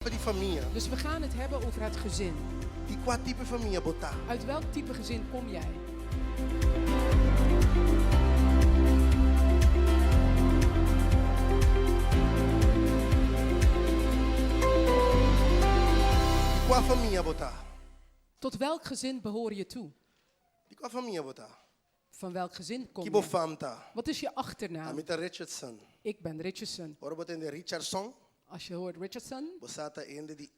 di famiglia. Dus we gaan het hebben over het gezin. Di quale tipo di famiglia bota? Uit welk type gezin kom jij? Di quale famiglia bota? Tot welk gezin behoor je toe? Di quale famiglia bota? Van welk gezin kom Chi bo je? famta? Wat is je achternaam? Amita Richardson. Ik ben Richardson. Ora botende Richardson. Als je hoort Richardson, Bosata ende di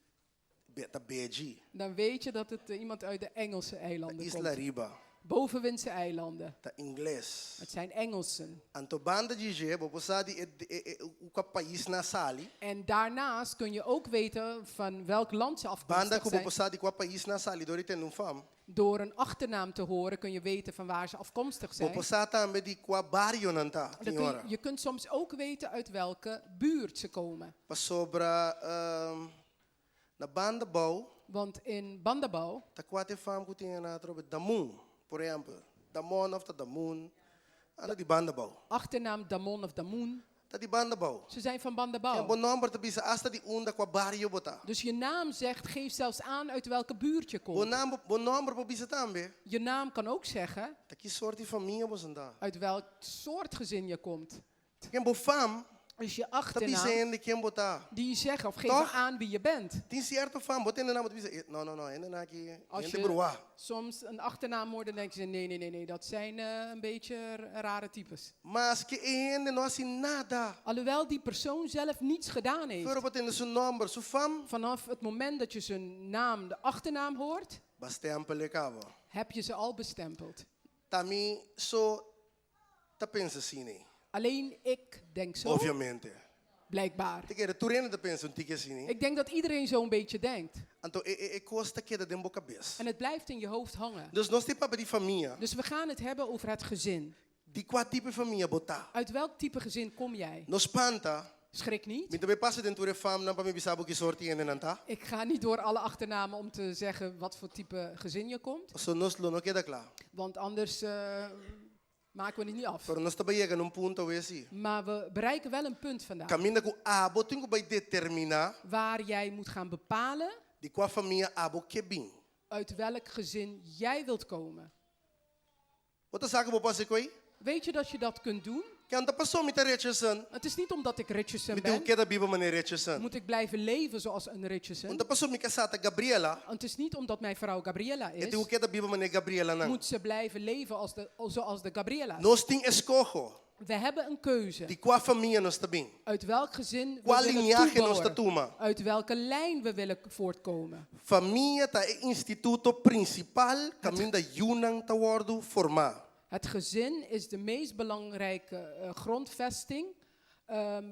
beta beji. dan weet je dat het iemand uit de Engelse eilanden Isla komt. Riba. Bovenwindse eilanden. Ta Ingles. Het zijn Engelsen. Anto banda di bo posadi uka país na sali. En daarnaast kun je ook weten van welk land ze Banda afkomstig ko bo zijn. posadi qua país na sali dori ten un fam. Door een achternaam te horen kun je weten van waar ze afkomstig Bo zijn. posata ambe di qua barrio nanta. Dan kun Signora. je kunt soms ook weten uit welke buurt ze komen. Pa sobra na banda bau. Want in Bandabau, Ta kwate fam ko tinha na trobe Damoon, por exemplo. Damon of the Damoon. Ano di banda bau? achternaam Damon of Damoon, Ta di banda bau. ze zijn van Kaya Bandabau. bon number ta bisa asta di unda qua barrio bota. Dus je naam zegt, geeft zelfs aan uit welke buurt je komt. Bon number po bisa tambe. Je naam kan ook zeggen Ta ki sorti família bosanda. uit welk soort gezin je komt. Kaya bo fam Dus je ta bisa achternaam, ende kiem bota. die zeggen of Toch? geven aan wie je bent. Tin certo fam boten na bisa. No, ende na ki Als ende je broa. soms een achternaam hoort, dan denk je, nee, dat zijn een beetje rare types. Mas que ende no assim nada. Alhoewel die persoon zelf niets gedaan heeft. Pero boten su number, su fam Vanaf het moment dat je zijn naam, de achternaam hoort, baste ampele cava. heb je ze al bestempeld. Tami so ta pensa sini. Alleen ik denk zo, Ovviamente. blijkbaar. Te quero turene da pensa un tique sini. Ik denk dat iedereen zo'n beetje denkt. Anto costa queda dentro boca cabeça. En het blijft in je hoofd hangen. Dus nós temos para de família. Dus we gaan het hebben over het gezin. De qual tipo de família botar? Uit welk type gezin kom jij? Nos panta. Schrik niet. Me também passa dentro de fam na para me bisabo que sorte ende nanta. Ik ga niet door alle achternamen om te zeggen wat voor type gezin je komt. So nos lo no queda claro. Want anders maken we het niet af. Pero nós também chega num ponto we assim. Maar we bereiken wel een punt vandaag. Caminha com abo tenho vai determinar Waar jij moet gaan bepalen de qual família abo que bem. uit welk gezin jij wilt komen. Outra saca vou passar coi? Weet je dat je dat kunt doen? Que anda passou me Richardson. Het is niet omdat ik Richardson Me tenho ben, que da Bíblia mané Richardson. moet ik blijven leven zoals een Richardson. Anda passou me casata Gabriela. Het is niet omdat mijn vrouw Gabriela E tenho is, que da Bíblia mané Gabriela não. moet ze blijven leven zoals de Gabriela's. Nós tem escojo. We hebben een keuze. De qual família nós está bem. Uit welk gezin we Qual willen linhagem nós está toebehoren. toma. Uit welke lijn we willen voortkomen. Família tá é instituto principal caminho da Yunnan te worden formar. Het gezin is de meest belangrijke grondvesting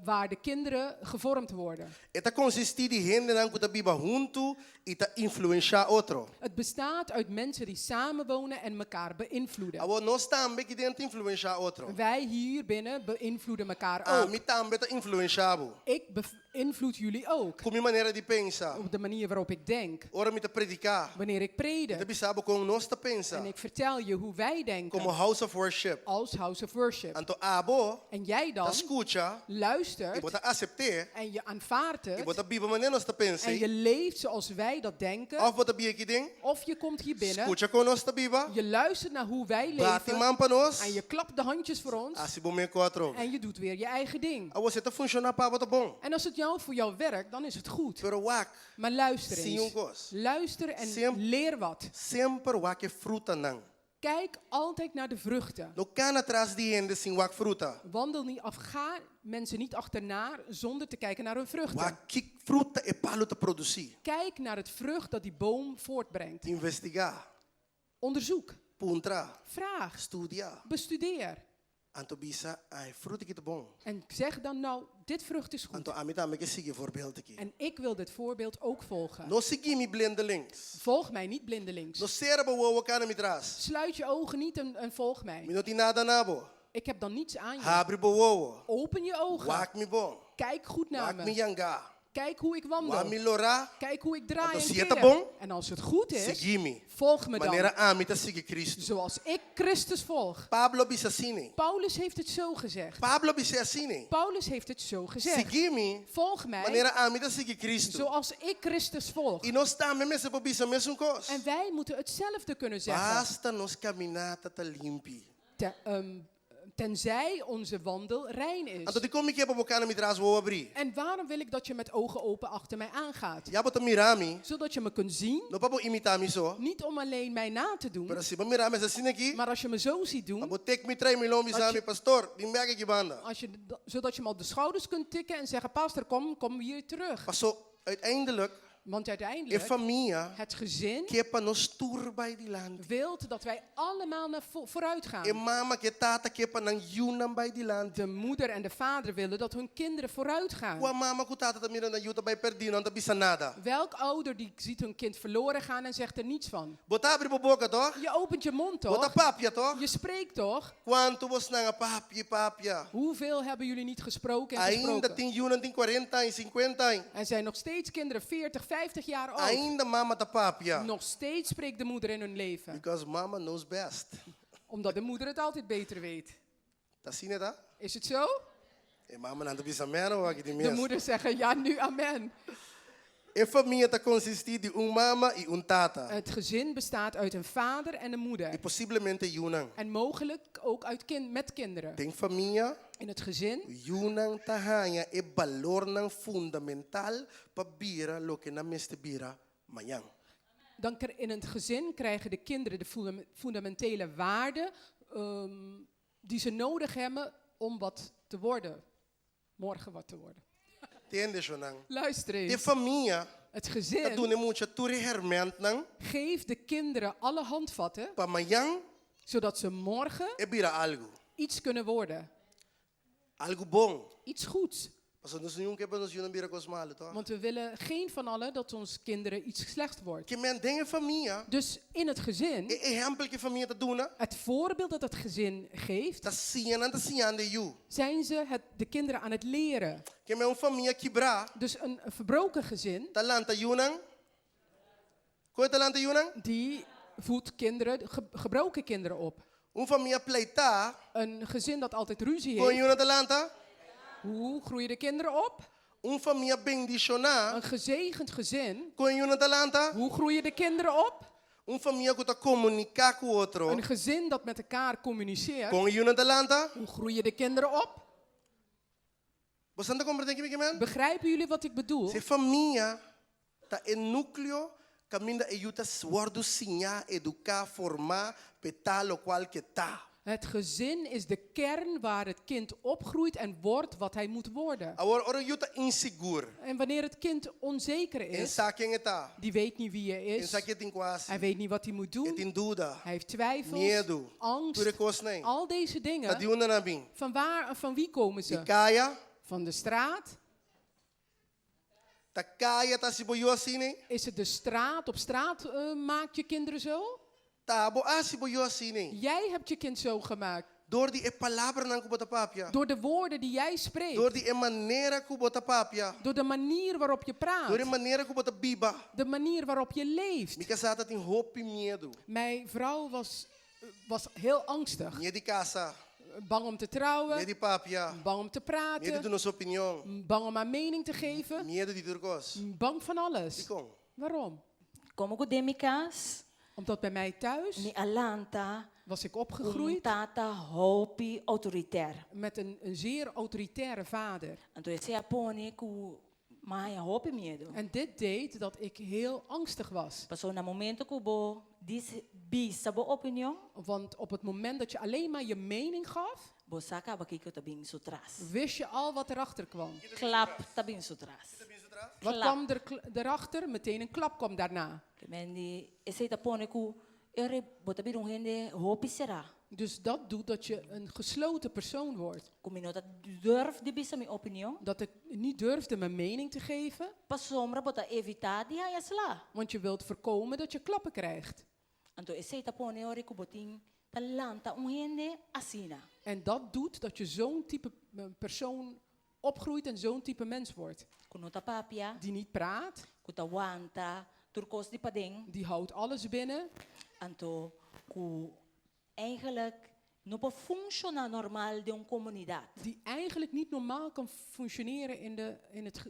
waar de kinderen gevormd worden. Eta consistir de gente não que tá biba junto e tá influenciar outro. Het bestaat uit mensen die samenwonen en elkaar beïnvloeden. Abo nós também que dentro influenciar outro. Wij hier binnen beïnvloeden elkaar Ah, ook. me também tá influenciado. Ik beïnvloed jullie ook. Com minha maneira de pensar. Op de manier waarop ik denk. Ora me tá predicar. Wanneer ik Tá predik. bisabo com nós tá En pensa. ik vertel je hoe wij denken. Como house of worship. Als House of Worship. Anto abo En jij tá dan escuta e luistert. bota aceitar En je aanvaardt e het. bota biba maneira nós tá pensa. En je leeft zoals wij dat denken. Of bota bia aqui dentro. Of je komt hier binnen. Escuta com nós tá biba. Je luistert naar hoe wij Bate leven. mão para nós. En je klapt de handjes voor ons. Assim bom me quatro. En je doet weer je eigen ding. Ah, você tá funcionando para bota bom. En als het voor jou werkt, dan is het goed. Pero wak, Maar luister sim eens. cos. Luister en Sim. leer wat. Sempre wak é fruta não. Kijk altijd naar de vruchten. No can atrás de ende sin wak fruta. Wandel niet af, ga mensen niet achterna zonder te kijken naar hun vruchten. Wak que fruta é palo te produzir. Kijk naar het vrucht dat die boom voortbrengt. Investigar, Onderzoek, puntra, vraag, studiar. bestudeer. Anto bisa, ai fruta que tá bom. En zeg dan nou, dit vrucht is goed. Anto a mim também que siga voorbeeld aqui. En ik wil dit voorbeeld ook volgen. No segui me blindelings. Volg mij niet blindelings. No serba wo kana me traz. Sluit je ogen niet en volg mij. Me no tem nada nabo. Ik heb dan niets aan je. Abre bo wo. Open je ogen. Wak me bom. Kijk goed naar Wak me me. yanga. Kijk hoe ik wandel. Wami lora, Kijk hoe ik draai Ato en sieta keer. bon? En als het goed is, sigimi. volg me Manera dan. amita sige Cristo. Zoals ik Christus volg. Pablo bisasine. Paulus heeft het zo gezegd. Pablo bisasine. Paulus heeft het zo gezegd. Sigimi. Volg mij Manera amita sige Cristo. zoals ik Christus volg. E nós estamos mesmo por bisa mesmo cos. En wij moeten hetzelfde kunnen zeggen. Basta nos caminata ta limpi. Tenzij onze wandel rein is. Anto di komi kepa bokana mitras wo abri. En waarom wil ik dat je met ogen open achter mij aangaat? Ya bota mirami. Zodat je me kunt zien. No papo imitami so. Niet om alleen mij na te doen. Pero si ba mirami sa sineki. Maar als je me zo ziet doen. Abo tek mi trai mi lombi Wat sami je- pastor. Di merk ik banda. Zodat je me op de schouders kunt tikken en zeggen: Pastor, kom hier terug. Paso uiteindelijk Want e uiteindelijk, família het gezin kepa nos tour by di land. wil dat wij allemaal naar vooruit E gaan. mama ke tata kepa nang yunam by di land. De moeder en de vader willen dat hun kinderen vooruit gaan. Wa mama ku tata tamira na yuta by perdino anta bisa nada. Welk ouder die ziet hun kind verloren gaan en zegt er niets van? Bota abri boboka toch? Je opent je mond Bota toch? papia toch? Je spreekt toch? Quanto was nanga papia. Hoeveel hebben jullie niet gesproken en Ainda gesproken? tin yunan tin 40 en 50. Er zijn nog steeds kinderen 40, 50 jaar oud. Ainda mama ta papia. Nog steeds spreekt de moeder in hun leven. Because mama knows best. Omdat de moeder het altijd beter weet. Ta sineta? Is het zo? E mama nanda bisa mero wa De kiti mes. moeder zeggen ja nu amen. E família ta consisti di mama e tata. Het gezin bestaat uit een vader en een E moeder. possivelmente yunang. En mogelijk ook uit met kinderen. Tem família In het gezin yunang tahanya e valor nang fundamental pa bira lo que na meste bira mayang. in het gezin krijgen de kinderen de fundamentele waarden die ze nodig hebben om wat te worden. Morgen wat te worden. Tende shonang. Luister De eens. família Het ta gezin dune mucha turi herment nang geeft de kinderen alle handvatten, pa mayang zodat ze morgen e bira algo. iets kunnen worden. Algo bom. Iets goeds. Paso nos nyung ke pa nos yunang bira kos malo to. Want we willen geen van allen dat ons kinderen iets slechts wordt. Que men dengue família Dus in het gezin, e exemplo que família ta duna het voorbeeld dat het gezin geeft, ta sian de you. zijn ze de kinderen aan het leren. Que men família quebra Dus een verbroken gezin, talanta yunang. Ko talanta yunang? die voedt kinderen, gebroken kinderen op. Família pleita Een gezin dat altijd ruzie ko heeft, yunang talanta. hoe groeien de kinderen op? Família bendiciona Een gezegend gezin, ko yunang talanta. hoe groeien de kinderen op? Família que ta comunicar com o outro Een gezin dat met elkaar communiceert, com yunang talanta. hoe groeien de kinderen op? Você anda compreendendo que men? Begrijpen jullie wat ik bedoel? Se família ta en núcleo caminda e yuta wordo sinha educar formar petalo qual que ta. Het gezin is de kern waar het kind opgroeit en wordt wat hij moet worden. Agora ora yuta inseguro. En wanneer het kind onzeker En is, saquem eta. die weet niet wie hij En is, saquem tem quase. hij weet niet wat hij moet En doen, tem dúvida. hij heeft twijfels, Medo. angst, Tudo coisa nem. al deze Ta dingen. diuna na mim. Van wie komen E ze? caia. Van de straat? Ta caia ta se boiou assim nem. Is het de straat? Op straat maak je kinderen zo? Ta bo se boiou assim nem. Jij hebt je kind zo gemaakt. Door die palavra nang kubota papia. Door de woorden die jij Door spreekt. die maneira kubota papia. Door de manier waarop je Door die praat. maneira kubota biba. De manier waarop je leeft. Mika sata tem hope e medo. Mijn vrouw was heel angstig. Medo de casa. Bang om te Medo trouwen. de papia. Bang om te Medo praten. de nossa opinião. Bang om haar mening te geven. Medo de turcos. Bang van alles. Ficam. Waarom? Como ko demikas, Omdat bij mij thuis ni alanta, was ik opgegroeid tata hopi autoritair. met een zeer autoritaire vader. Então esse apone ku maya hopi miedo. En dit deed dat ik heel angstig was. Passou na momento ku bo dis bisa bo opinião, Want op het moment dat je alleen maar je mening gaf, bo saka bakiko tabing sutras. wist je al wat erachter kwam. Klap tabing sutras. Wat Klap. kwam erachter? Meteen een klap kwam daarna. Mendi esse apone ku ere botabirong hende hopi será. Dus dat doet dat je een gesloten persoon wordt. Ku minota durf de bisa mi opinião, Dat ik niet durfde mijn mening te geven, passombra bota evitar dia yasla. want je wilt voorkomen dat je klappen krijgt. Então esse apone ore ku boting talanta hende asina. En dat doet dat je zo'n type persoon opgroeit en zo'n type mens wordt. Kunota papia, Die niet praat, kuta wanta, turkos di pading, die houdt alles binnen. anto ku eigenlijk no functiona normal de een comunidad. Die eigenlijk niet normaal kan functioneren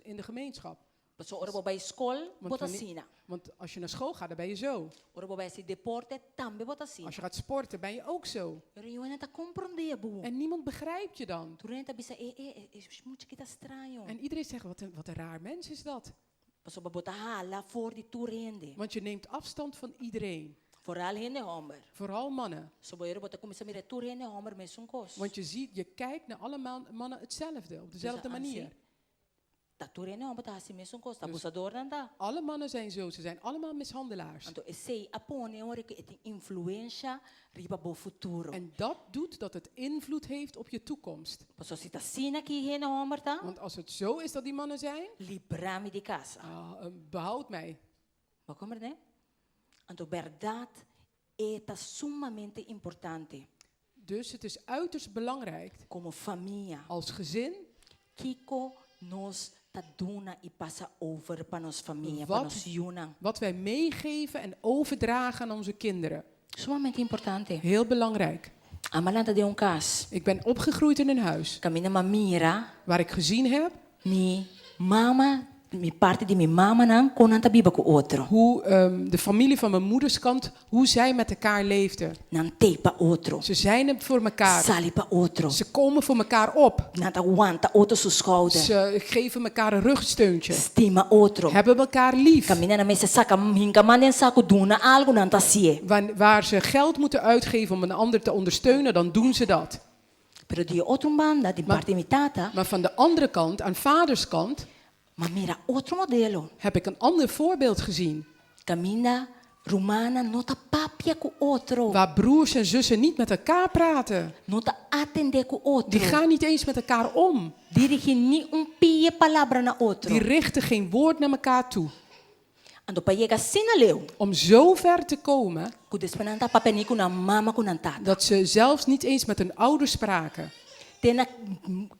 in de gemeenschap. So ora bij school Want botasina. Want als je naar school gaat, dan ben je zo. Ora bij si deporte tambe botasina. Als je gaat sporten, ben je ook zo. Pero yo neta comprende bu. En niemand begrijpt je dan. Tu neta bisa moet kita estranho. En iedereen zegt, wat een raar mens is dat. Paso babota hala voor die toerende. Want je neemt afstand van iedereen. Vooral hende homer. Vooral mannen. So boyero bota kumisa mire toerende homer met zo'n kos. Want je kijkt naar alle mannen hetzelfde, op dezelfde manier. Ta toerende homer ta hasi met zo'n kos. Ta Dus- busador nanda. Alle mannen zijn zo, ze zijn allemaal mishandelaars. Anto esse apone ora que tem influência riba bo futuro. En dat doet dat het invloed heeft op je toekomst. Paso si ta sina ki hende homer ta. Want als het zo is dat die mannen zijn, Librami di casa. behoud mij. Wat kommer né? Anto verdad é sumamente importante. Dus het is uiterst belangrijk Como família. als gezin Kiko nos ta duna e passa over para nos família, Wat? para nos yunang. wat wij meegeven en overdragen aan onze kinderen. Sumamente importante. Heel belangrijk. Amalanta de cas. Ik ben opgegroeid in een huis Camina mamira, waar ik gezien heb mi mama, mi parte de mi mama nan konanta biba ko outro. hoe de familie van mijn moeders kant, hoe zij met elkaar leefden. Nan teipa outro. Ze zijn er voor elkaar. Sali pa outro. Ze komen voor elkaar op. Nanta wanta outro su schouder. Ze geven elkaar een rugsteuntje. Stima outro. Hebben elkaar lief. Camina na mesa saka hinga manden saco duna algo nanta sie. Waar ze geld moeten uitgeven om een ander te ondersteunen, dan doen ze dat. Pero die outro banda, die parte mi tata, Maar van de andere kant, aan vaders kant, mamira outro modelo. heb ik een ander voorbeeld gezien. Camina rumana nota papia com outro. Waar broers en zussen niet met elkaar praten. Nota atender com outro. Die gaan niet eens met elkaar om. Dirige ni pie palavra na outro. Die richten geen woord naar elkaar toe. Ando pa chega sina leu. Om zo ver te komen Ku despenanta papeniku na mama ku na tata. dat ze zelfs niet eens met hun ouders spraken. Tena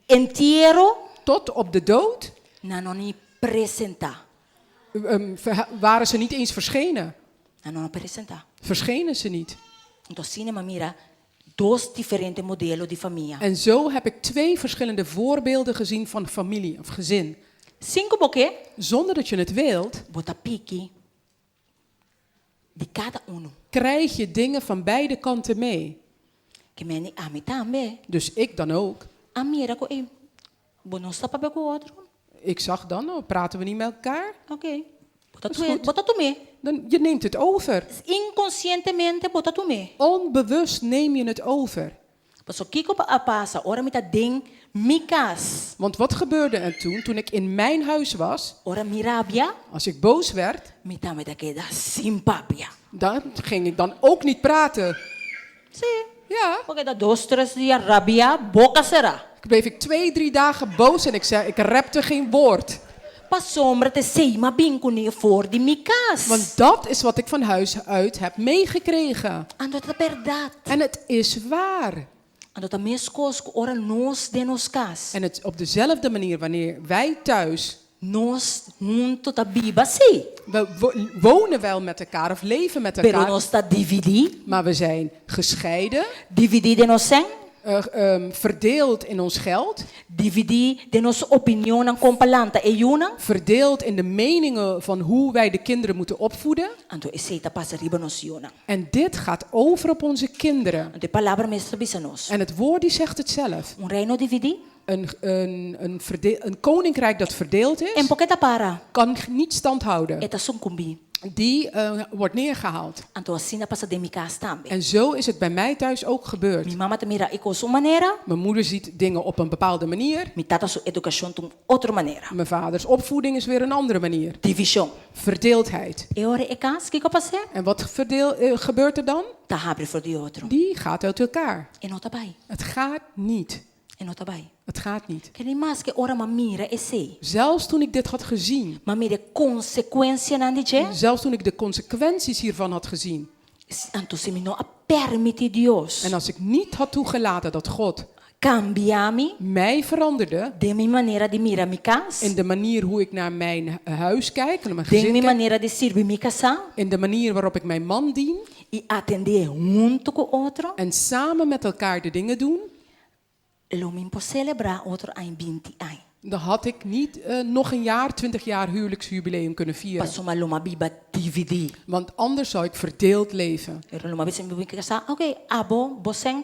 entierro Tot op de dood na noni presenta. waren ze niet eens verschenen. Na noni presenta. Verschenen ze niet. Então cinema mira dos diferentes modelos de família. En zo heb ik 2 verschillende voorbeelden gezien van familie of gezin. Cinco porque Zonder dat je het wilt, bota pique de cada uno. krijg je dingen van beide kanten mee. Que meni a mi também. Dus ik dan ook. A mira ko e bono sta pa com outro. Ik zag dan, oh, praten we niet met elkaar? Ok. Dat is goed. Bota tu me. Dan, je neemt het over. Inconscientemente bota tu me. Onbewust neem je het over. Paso kiko pa pasa, ora mita ding mikas. Want wat gebeurde er toen ik in mijn huis was? Ora mirabia, Als ik boos werd, mita me da queda simpapia. dan ging ik dan ook niet praten. Sí. Ja, Porque da 2-3 dias rabia, boca será. bleef ik 2-3 dagen boos en ik repte geen woord. Pa sombra te seima bincuni voor die mikas. Want dat is wat ik van huis uit heb meegekregen. Ando ta verdade. En het is waar. Ando ta mescos ora nos de nos cas. En het op dezelfde manier wanneer wij thuis, Nos junto ta biba si. we wonen wel met elkaar of leven met Pero elkaar, nos ta dividi. maar we zijn gescheiden, Dividi de nos sen. verdeeld in ons geld, Dividi de nos opinion com palanta e una. verdeeld in de meningen van hoe wij de kinderen moeten opvoeden. Ando eceita passa riba nos una. En dit gaat over op onze kinderen. Ando palavra mestra bisa nos. En het woord die zegt het zelf. Reino dividi. Een koninkrijk dat verdeeld En is, poqueta para. kan niet stand houden. Eta suncumbi. Die wordt neergehaald. Anto assina passa de mi casa também. En zo is het bij mij thuis ook gebeurd. Mi mama te mira e su maneira. Mijn moeder ziet dingen op een bepaalde manier. Mi tata su educação de outra maneira. Mijn vaders opvoeding is weer een andere manier. Divisão. Verdeeldheid. E ora e cas, que passa? En wat gebeurt er dan? Ta abre voor die outro. Die gaat uit elkaar. E nota bai. Het gaat niet. E nota bai. Het gaat niet. Que nem mais que ora mamira e sei. Zelfs toen ik dit had gezien. Mamira consequência nandi je. Zelfs toen ik de consequenties hiervan had gezien. Anto se mi no a permite Dios. En als ik niet had toegelaten dat God cambiami mij veranderde de mi manera de mirar mi casa, in de manier hoe ik naar mijn huis kijk, naar mijn de gezin mi kijk, manera de servir mi casa in de manier waarop ik mijn man dien y atender junto con otro, en samen met elkaar de dingen doen, lo mismo celebrar otro en 20 años. dan had ik niet nog een jaar, 20 jaar huwelijksjubileum kunnen vieren. Paso maloma biba dividir. Want anders zou ik verdeeld leven. Pero lo más bien mi casa, okay, abo, bosen,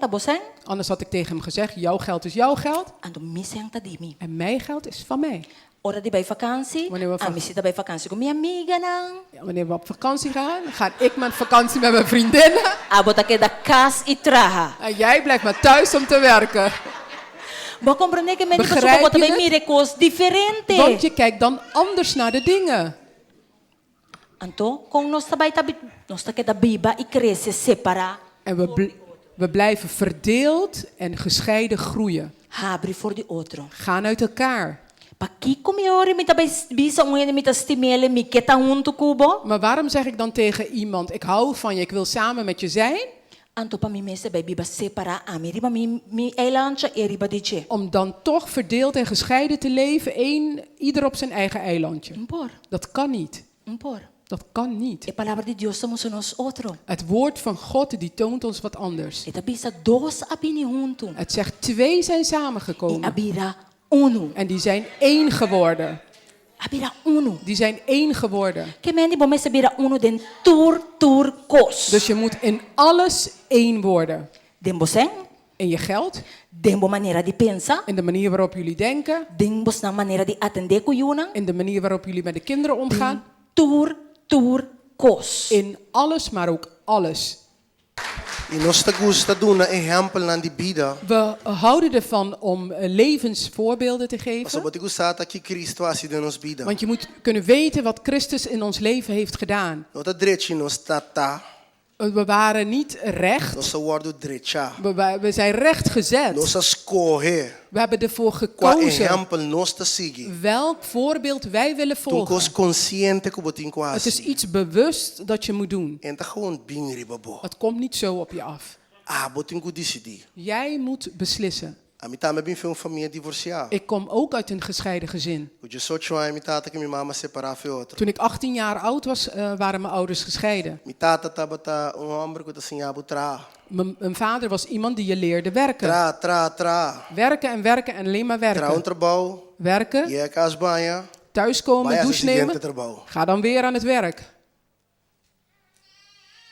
Anders had ik tegen hem gezegd, jouw geld is jouw geld ando mi senta di mi. en mijn geld is van mij. Hora de bij vakantie, Wanneer we a mi sita bij vakantie con mi amiga nang. Ja, wanneer we op vakantie gaan, ga ik met vakantie met mijn vriendinnen. Abo ta que da cas y traja. En jij blijft maar thuis om te werken. Bo comprende que me dijo Begrijp como je também het? mire cos diferente. Want je kijkt dan anders naar de dingen. Anto, con nos ta nos ta que da biba y crece separa. En we blijven verdeeld en gescheiden groeien. Abre for de otro. Gaan uit elkaar. Pa ki come ore mi ta bisa un mi ta stimele mi que ta junto cubo. Maar waarom zeg ik dan tegen iemand, ik hou van je, ik wil samen met je zijn? Anto pa mi mese bij biba separa a mi riba mi eilandje e riba di che. Om dan toch verdeeld en gescheiden te leven, ieder op zijn eigen eilandje. Un por, Dat kan niet. un por. Dat kan niet. E palabra de Dios somos unos otro. Het woord van God die toont ons wat anders. E ta bisa dos abini junto. Het zegt 2 zijn E samengekomen. abira uno. En die zijn 1 geworden. Abira uno. Die zijn 1 geworden. Que mendi bo mese bira uno den tur kos. Dus je moet in alles 1 worden. Den bosen, In je geld, den bo manera de pensa, in de manier waarop jullie denken, den bos na manera de atender kuyuna. in de manier waarop jullie met de kinderen omgaan. Tur kos. In alles, maar ook alles. E nós te gusta de um exemplo na de vida. We houden ervan om levensvoorbeelden te Mas geven. eu te gostar que Cristo ha sido em nossa vida. Want je moet kunnen weten wat Christus in ons leven heeft gedaan. Não está direito nós tá. We waren niet recht. Nós worden direita. We zijn recht gezet. Nós escolher We hebben ervoor qual gekozen exemplo nós te seguir. welk voorbeeld wij willen Tu volgen. cos consciente que botin Het quase. is iets bewust dat je moet doen. En tá gewoon bem ribabo. Het komt niet zo op je af. Botin que decidir. Jij moet beslissen. A mim também bem foi uma família divorciada. Ik kom ook uit een gescheiden gezin. O 18 anos, minha tata que minha mama separava foi outro. Toen ik 18 jaar oud was, waren mijn ouders gescheiden. Minha tata estava homem que assim tra. Mijn vader was iemand die je leerde werken. Tra. Werken en werken en alleen maar Tra werken. trabalho. Werken, E a casa banha. thuiskomen, Vai douche seguinte nemen. trabalho. Ga dan weer aan het werk.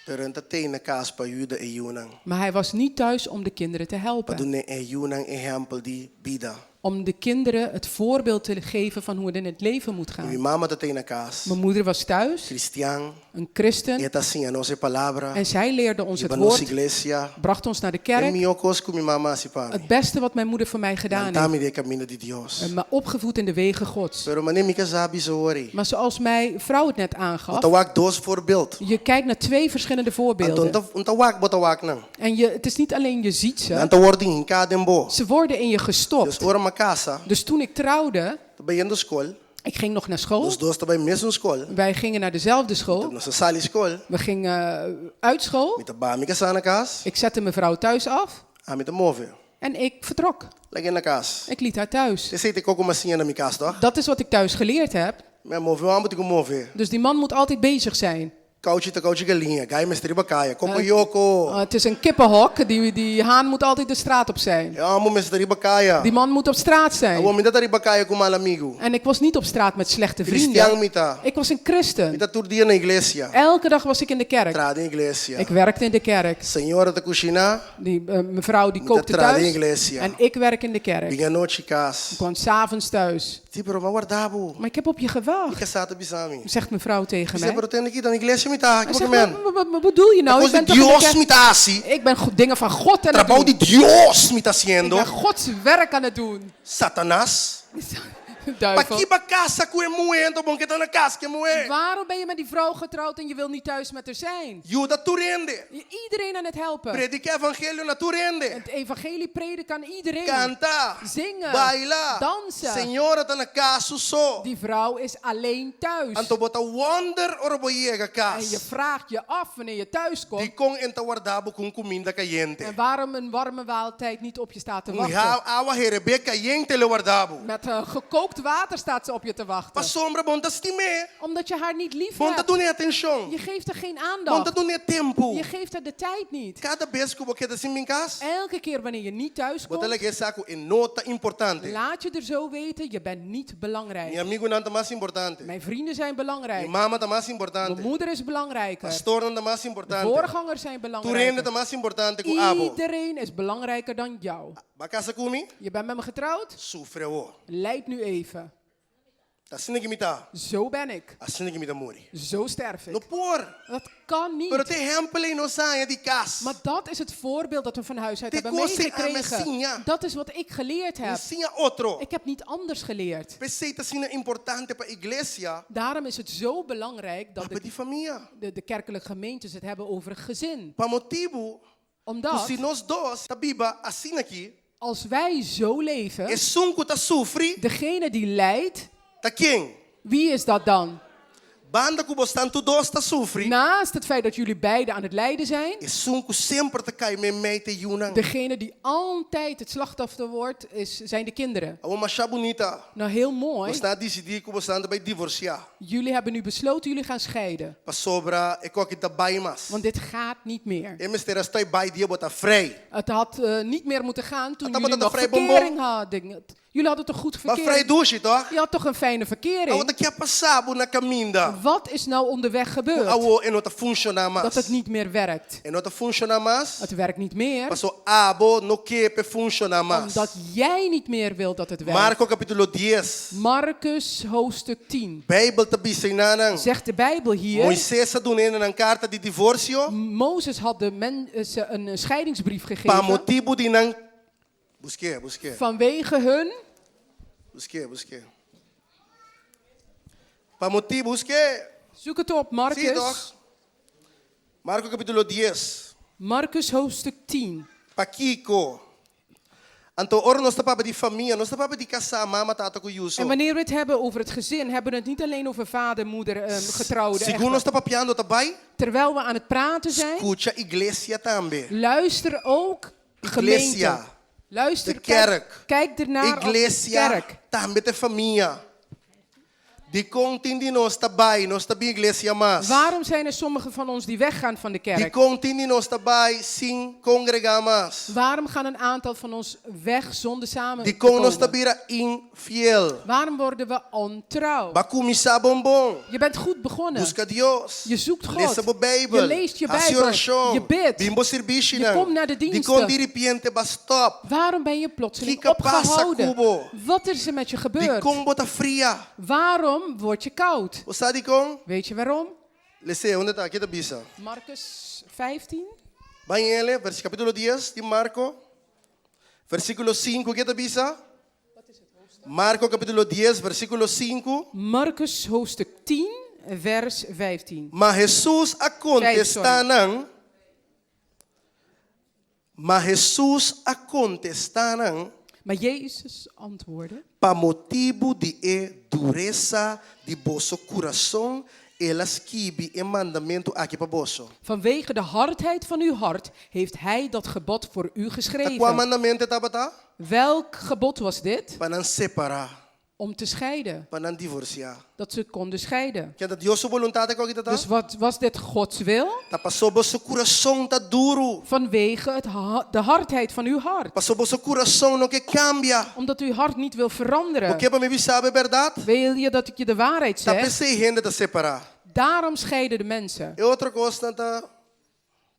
Perante tem na casa para ajuda e unang. Maar hij was niet thuis om de kinderen te Para helpen. doen e unang exemplo de vida. Om de kinderen het voorbeeld te geven van hoe het in het leven moet Minha gaan. mama tá tem na casa. Mijn moeder was thuis, Cristiano. een christen. E tá assim a nossa palavra. En zij leerde ons E het para nossa woord, igreja. bracht ons naar de É kerk. minha coisa que minha mama se para. Het beste wat mijn moeder voor mij gedaan heeft. Tami de caminho de Deus. En me opgevoed in de wegen Gods. Pero manem me sabe zoori. Maar zoals mijn vrouw het net aangaf, Botawak dos voorbeeld. je kijkt naar 2 verschillende voorbeelden. Antawak botawak nang. En het is niet alleen je ziet ze, Anta worden in kadembo. ze worden in je Dus gestopt. ora ma casa. Dus toen ik trouwde, Tabay indo school. ik ging nog naar school. Os dos tabay mesmo school. Wij gingen naar dezelfde school. Nossa sala school. We gingen uit school. Mita ba mi casa na casa. Ik zette mijn vrouw thuis af A mita move. en ik vertrok. Lagi na casa. Ik liet haar thuis. Te sei te coco masinha na mi casa, toch? Dat is wat ik thuis geleerd heb. Me move, amo te move. Dus die man moet altijd bezig zijn. Couch galinha. Gai mestri bacaya. Como yoko. Het is een kippenhok. Die haan moet altijd de straat op zijn. Amo mestri bacaya. Die man moet op straat Amo zijn. mi datari bacaya com mal amigo. En ik was niet op straat met slechte Cristiano vrienden. mita. Ik was een christen. Mita tur dia na iglesia. Elke dag was ik in de kerk. Trada in iglesia. Ik werkte in de kerk. Senhora da cozinha. Mevrouw die Mita kookte trada in thuis. iglesia. En ik werk in de kerk. Binga noite Ik casa. kwam 's avonds thuis. Tipo, mas guardavo. Maar ik heb op je gewacht, Fica sata bisami. zegt mevrouw tegen Você mij. pretende aqui na igreja mita. Hij Que zegt, man. wat bedoel je nou? Ik Coisa ben de toch in de Deus kerk. mita assim. Ik ben dingen van God aan het Trabalho doen. de Deus mita Ik haciendo. ben Gods werk aan het doen. Satanás. Duivel. Paki ba casa ku emuendo bon kita na kas ke moe. Waarom ben je met die vrouw getrouwd en je wil niet thuis met haar zijn? Juda turende. Iedereen aan het helpen. Predica evangelio na turende. Het evangelie prediken aan iedereen. Canta. Zingen. Baila. Dansen. Senhora ta na kaso so. Die vrouw is alleen thuis. Anto bota wonder orboyega En je kas. vraagt je af wanneer je thuis komt. Di kong enta wardabo kung kuminda En kayente. waarom een warme maaltijd niet op je staat te Kung wachten. ha awa herebe kayente le wardabo. Met gekookt water staat ze op je te wachten. Pa sombra bonta stime. Omdat je haar niet lief Bonta hebt. doen nie atenção. Je geeft haar geen Bonta aandacht. doen nie tempo. Je geeft haar de tijd niet. Cada vez que você assim em casa, Elke keer wanneer je niet thuis bota komt, lhe saco em nota importante. laat je er zo weten, je bent niet Meu belangrijk. amigo não tá mais importante. Mijn vrienden zijn belangrijk. Minha mama tá mais Mijn importante. moeder is belangrijker. Pastor não tá mais De importante. voorgangers zijn Turende tá belangrijker. mais importante que o abo. Iedereen is belangrijker dan jou. Ba casa kumi? Je bent met me getrouwd? Sufre o. Lijd nu even. Assim que me tá. Zo ben ik. Assim que me tá muri. Zo sterf No ik. por. Dat kan Pero niet. te exemplo no saia de casa. Maar dat is het voorbeeld dat we van huis uit Te hebben cosi meegekregen. amesinha. Dat is wat ik geleerd heb. Ensina outro. Ik heb niet anders geleerd. Receita assim importante para a igreja, Daarom is het zo belangrijk dat para de família. de kerkelijke gemeentes het hebben over een gezin. Para motivo, Omdat se nós dois, tá biba assim aqui, als wij zo leven, é sunco tá sofre, degene die lijdt, tá quem? wie is dat dan? Banda que você tanto dois tá sofre, Naast het feit dat jullie beiden aan het lijden zijn, é sunco sempre tá cai me mete junang. degene die altijd het slachtoffer wordt, zijn de kinderen. A uma chá bonita. Nou, heel mooi. Você tá decidir que você anda vai divorciar. Jullie hebben nu besloten, jullie gaan scheiden. Pa sobra é qual que tá bai mas. Want dit gaat niet meer. É mister estou bai dia bota vrij. Het had niet meer moeten gaan toen Had jullie dat nog vrij verkering hadden. Jullie hadden toch goed Maar vrij verkering? douche toch? Je had toch een fijne A verkering? outra que passar na caminda. Wat is nou onderweg A gebeurd? outra não tá funcionar Dat mais. het niet meer werkt. E não tá funcionar mais. Het werkt niet meer. Passou abo no que pe funcionar mais. Omdat jij niet meer wilt dat het werkt. Marco capítulo 10. Marcus hoofdstuk 10. Bijbel te bisinanang. Zegt de Bijbel hier. Moisés doen een carta de divorcio. Mozes had de mensen een scheidingsbrief Pa gegeven. motivo de não. Busque. Vanwege hun. Busque. Pa motivo, busque. Zoek het op, Zie Marcus. toch? Marco capítulo 10. Marcus hoofdstuk 10. Pa Kiko. Anto oro nós tapava de família, nós tapava de casar, mama, tata com Yuso. En wanneer we het hebben over het gezin, hebben we het niet alleen over vader, moeder, getrouwde. Segundo nós echten. tapa piando tabai, Terwijl we aan het praten zijn, escuta igreja também. luister ook gemeente. Iglesia. Luister, De kerk. kijk ernaar als Igreja kerk. também de família. De contindi nós tabai, nós tabi igreja mas. Waarom zijn er sommigen van ons die weggaan van de De kerk? contindi nós tabai sin congregar mas. Waarom gaan een aantal van ons weg zonder samen De te con nós komen? tabira infiel. Waarom worden we ontrouw? Bakumisa bombom. Je bent goed begonnen. Busca Deus. Je zoekt God. Lees de Bijbel. Je leest je Als Bijbel. oração. Je bidt. Bimbo serviço Je komt naar de De diensten. con diripente bastop. Waarom ben je plotseling Kika passa, opgehouden? Kubo. Wat is er met je De gebeurd? con bota fria. Waarom word je koud? O sabe com? Weet je waarom? Lese, onde está? Aqui está bisa. Marcus 15. Vai ele, capítulo 10 de Marco. Versículo 5, aqui está bisa. Marco capítulo 10, versículo 5. Marcus hoofdstuk 10, vers 15. Mas Jesus a contestaram. Mas Jesus a contestaram. Maar Jezus antwoordde, Pa motivo de dureza de vosso coração, elas kibi e mandamento aqui para vosso. vanwege de hardheid van uw hart heeft hij dat gebod voor u Qual geschreven. mandamento estava tá? Welk gebod was dit? Para não separar, Om te scheiden. para não divorciar. Dat ze konden scheiden. Que Deus sua vontade aqui tá? Dus wat was dit Gods wil? Tá passou vosso coração tá duro. Vanwege de hardheid van uw hart. Passou vosso coração não que cambia. Omdat uw hart niet wil veranderen. Porque para me sabe a verdade? Wil je dat ik je de waarheid Tá zeg? pensei gente tá separar. Daarom scheiden de mensen. E outra coisa tá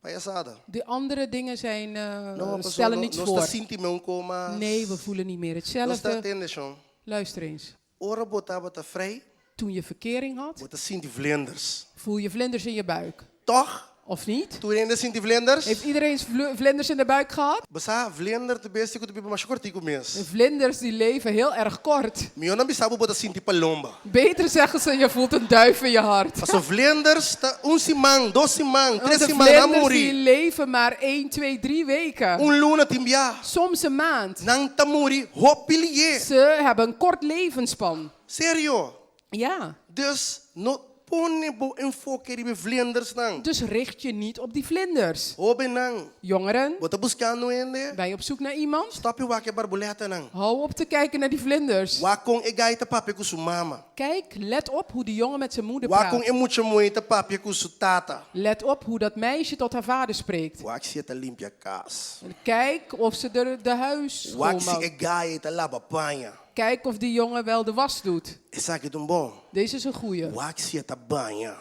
palhaçada. De andere dingen zijn, Não, stellen niets nós voor. tá sentimento como Nee, we voelen niet meer nós tá hetzelfde. tendo. Luister eens. Ora botava vrij, Toen je verkering had, bota sim de vlinders. voel je vlinders in je buik. Toch, of niet? Toen in de Sinti Vlinders. Heeft iedereen vlinders in de buik gehad? Basa vlinder te beste kunt bibi mas korti De kumis. vlinders die leven heel erg kort. Miona bisabu bota Sinti Palomba. Beter zeggen ze, je voelt een duif in je hart. Paso vlinders ta simang, simang, Want de simang vlinders die amuri. leven maar 1, 2, 3 weken. Luna timbia. Soms een maand. Nang tamuri hopilie. Ze hebben een kort levensspan. Serio. Ja, Dus no pone bo enfoque die vlinders nang. dus richt je niet op die vlinders. Hobe nang. Jongeren, Bota buscando ende. ben je op zoek naar iemand? Stop je wake barbuleta nang. Hou op te kijken naar die vlinders. Wakong egay te papi kusu mama. Kijk, let op hoe die jongen met zijn moeder Wakong praat. emuche moe te papi kusu tata. Let op hoe dat meisje tot haar vader spreekt. Waxi te limpia kas. Kijk of ze de huis Waxi schoonmaakt. egay te laba panya. Kijk of die jongen wel de was doet. Esa que tumbon. Deze is een goeie. Waxi te banha.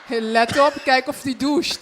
Let op, kijk of die doucht.